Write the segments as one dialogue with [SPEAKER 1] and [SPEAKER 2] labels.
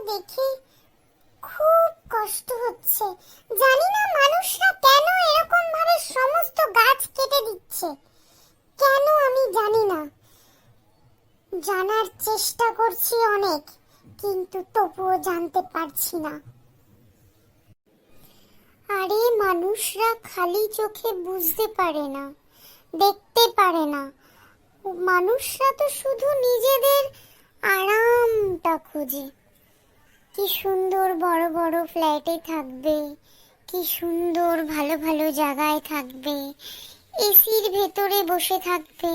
[SPEAKER 1] দেখে খুব কষ্ট হচ্ছে। জানি না মানুষরা কেন এরকম ভাবে সমস্ত গাছ কেটে দিচ্ছে, কেন আমি জানি না। জানার চেষ্টা করছি অনেক, কিন্তু তবুও জানতে পারছি না। আরে মানুষরা খালি চোখে বুঝতে পারে না, দেখতে পারে না। মানুষরা তো শুধু নিজেদের আরামটা খোঁজে। কি সুন্দর বড় বড় ফ্ল্যাটে থাকবে, কি সুন্দর ভালো ভালো জায়গায় থাকবে, এসির ভেতরে বসে থাকবে,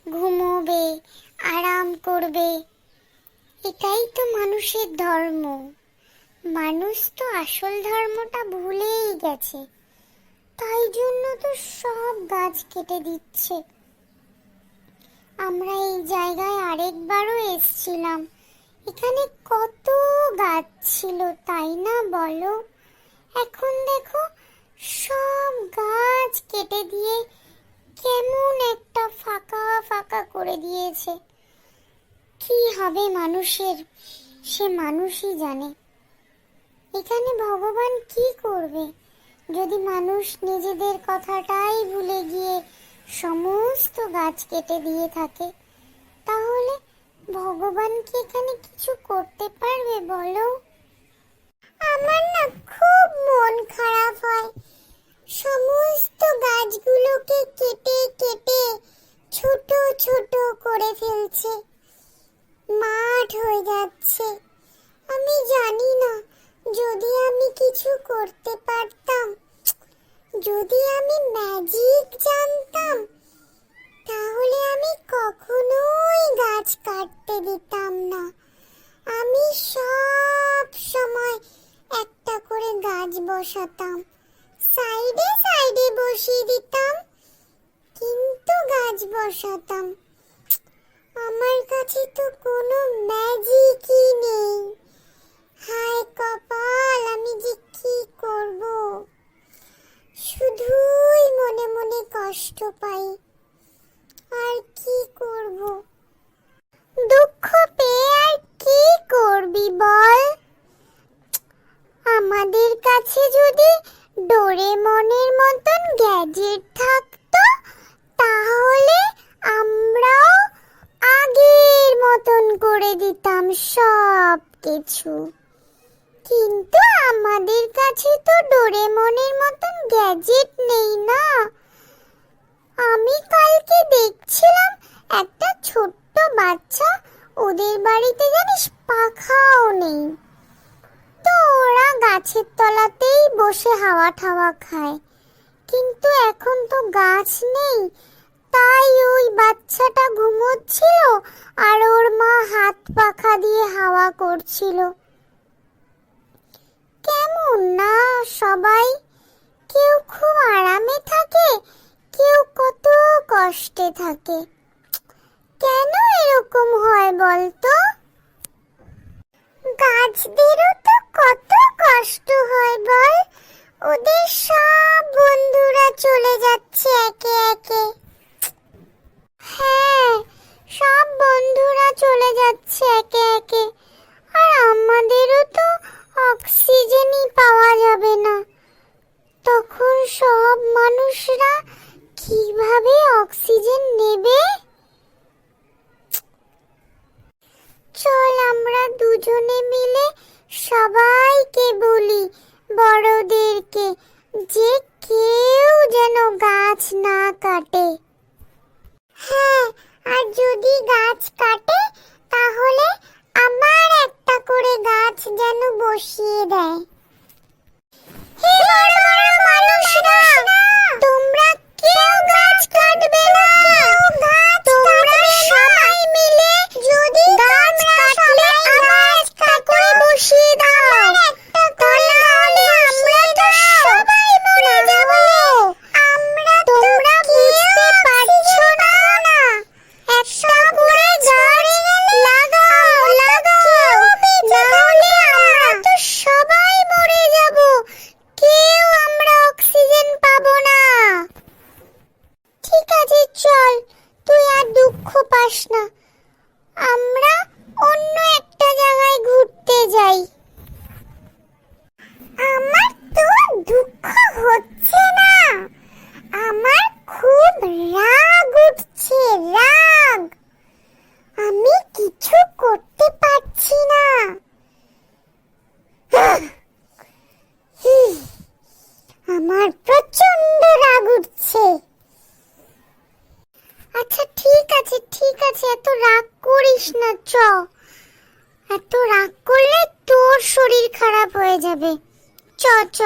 [SPEAKER 1] ঘুমোবে, আরাম করবে। এটাই তো মানুষের ধর্ম। মানুষ তো আসল ধর্মটা ভুলেই গেছে, তাই জন্য তো সব গাছ কেটে দিচ্ছে। আমরা এই জায়গায় আরেকবারও এসেছিলাম, এখানে কত গাছ ছিল, তাই না বলো? এখন দেখো সব গাছ কেটে দিয়ে কেমন একটা ফাঁকা ফাঁকা করে দিয়েছে। কি হবে মানুষের, সে মানুষই জানে। এখানে ভগবান কি করবে যদি মানুষ নিজেদের কথাটাই ভুলে গিয়ে সমস্ত গাছ কেটে দিয়ে থাকে? তাহলে ভগবান কি এখানে কিছু করতে পারবে বলো? আমার না খুব মন খারাপ হয়। সমস্ত গাছগুলোকে কেটে কেটে ছোট ছোট করে ফেলছে, মাঠ হয়ে যাচ্ছে। আমি জানি না, যদি আমি কিছু করতে পারতাম, যদি আমি ম্যাজিক জানতাম, তাহলে আমি কখনোই গাছ কাটতে দিতাম না। আমি সব সময় একটা করে গাছ বসাতাম, সাইডে সাইডে বসিয়ে দিতাম, কিন্তু গাছ বসাতাম। আমার কাছে তো কোনো ম্যাজিকই নেই। হায় কপাল, আমি যে কি করব? শুধুই মনে মনে কষ্ট পাই। আর কি করব? দুঃখ পেয়ে আর কি করবি বল? আমাদের কাছে যদি ডোরেমনের মতন গ্যাজেট থাকতো, তাহলে আমরাও আগের মতন করে দিতাম সব কিছু। কিন্তু আমাদের কাছে তো ডোরেমনের মতন গ্যাজেট নেই না। আমি কালকে দেখছিলাম একটা ছোট্ট বাচ্চা, ওদের বাড়িতে জানিস পাখাও নেই, তো ওরা গাছের তলাতেই বসে হাওয়া ঠাওয়া খায়। কিন্তু এখন তো গাছ নেই, তাই ওই বাচ্চাটা ঘুমোচ্ছিল আর ওর মা হাত পাখা দিয়ে হাওয়া করছিল। কেমন না সবাই, কেউ খুব আরামে থাকে, কেউ কত কষ্টে থাকে। কেন এরকম হয় বলতো? গাছদেরও তো কত কষ্ট হয় বল। ওদের সব বন্ধুরা চলে যাচ্ছে একে একে। হ্যাঁ, সব বন্ধুরা চলে যাচ্ছে একে একে। আর আমাদেরও তো অক্সিজেনই পাওয়া যাবে না। তখন সব মানুষরা কিভাবে অক্সিজেন নেবে? চল আমরা দুজনে মিলে সবাইকে বলি, বড়দেরকে, যে কেউ যেন গাছ না কাটে। হ্যাঁ, আর যদি গাছ কাটে তাহলে আমার একটা করে গাছ যেন বসিয়ে দেয়। হে বড় বড় মানুষরা, তোমরা কেউ গাছ কাটবে না, কেউ গাছ রাগ উঠছে, রাগ। আমি কিছু করতে পারছি না। আমার প্রচন্ড রাগ উঠছে। আচ্ছা ঠিক আছে, ঠিক আছে, এত রাগ করিস না। এত রাগ করলে তোর শরীর খারাপ হয়ে যাবে। চ চ।